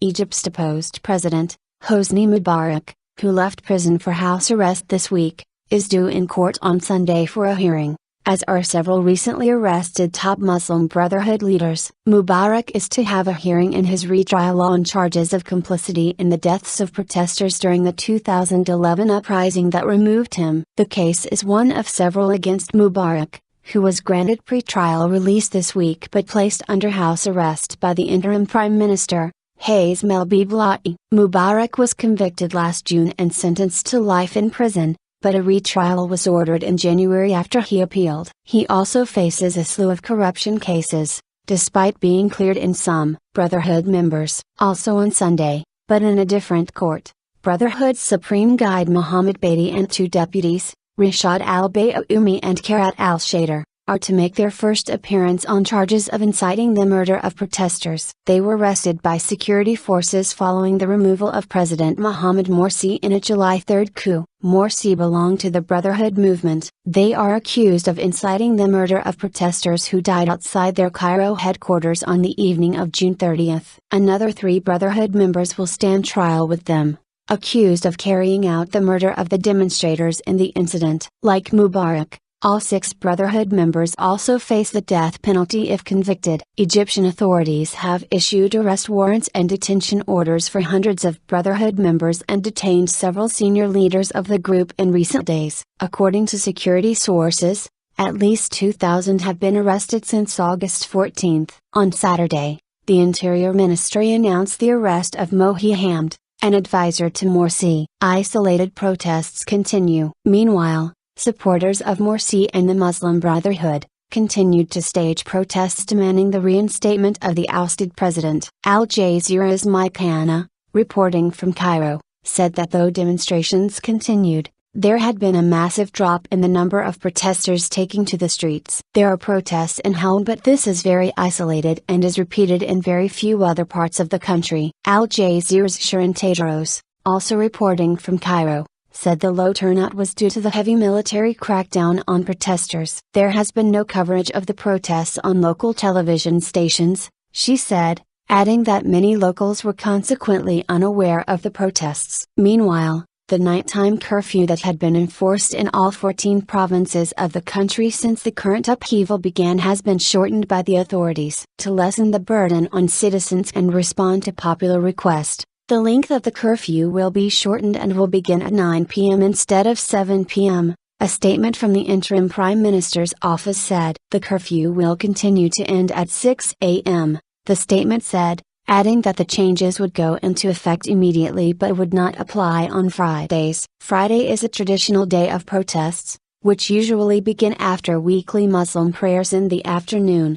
Egypt's deposed president, Hosni Mubarak, who left prison for house arrest this week, is due in court on Sunday for a hearing, as are several recently arrested top Muslim Brotherhood leaders. Mubarak is to have a hearing in his retrial on charges of complicity in the deaths of protesters during the 2011 uprising that removed him. The case is one of several against Mubarak, who was granted pre-trial release this week but placed under house arrest by the interim Prime Minister, Hazem el-Beblawi. Mubarak was convicted last June and sentenced to life in prison, but a retrial was ordered in January after he appealed. He also faces a slew of corruption cases, despite being cleared in some. Brotherhood members. Also on Sunday, but in a different court, Brotherhood's Supreme Guide Mohamed Badie and two deputies, Rashad al-Bayoumi and Khairat al-Shater, are to make their first appearance on charges of inciting the murder of protesters. They were arrested by security forces following the removal of President Mohamed Morsi in a July 3 coup. Morsi belonged to the Brotherhood movement. They are accused of inciting the murder of protesters who died outside their Cairo headquarters on the evening of June 30. Another 3 Brotherhood members will stand trial with them, accused of carrying out the murder of the demonstrators in the incident. Like Mubarak, all 6 Brotherhood members also face the death penalty if convicted. Egyptian authorities have issued arrest warrants and detention orders for hundreds of Brotherhood members and detained several senior leaders of the group in recent days. According to security sources, at least 2,000 have been arrested since August 14. On Saturday, the Interior Ministry announced the arrest of Mohamed, an advisor to Morsi. Isolated protests continue. Meanwhile, supporters of Morsi and the Muslim Brotherhood continued to stage protests demanding the reinstatement of the ousted president. Al Jazeera's Mike Hanna, reporting from Cairo, said that though demonstrations continued, there had been a massive drop in the number of protesters taking to the streets. There are protests in Helm, but this is very isolated and is repeated in very few other parts of the country. Al Jazeera's Sharon Tadros, also reporting from Cairo, said the low turnout was due to the heavy military crackdown on protesters. There has been no coverage of the protests on local television stations, she said, adding that many locals were consequently unaware of the protests. Meanwhile, the nighttime curfew that had been enforced in all 14 provinces of the country since the current upheaval began has been shortened by the authorities. To lessen the burden on citizens and respond to popular request, the length of the curfew will be shortened and will begin at 9 p.m. instead of 7 p.m., a statement from the interim Prime Minister's office said. The curfew will continue to end at 6 a.m., the statement said, adding that the changes would go into effect immediately but would not apply on Fridays. Friday is a traditional day of protests, which usually begin after weekly Muslim prayers in the afternoon.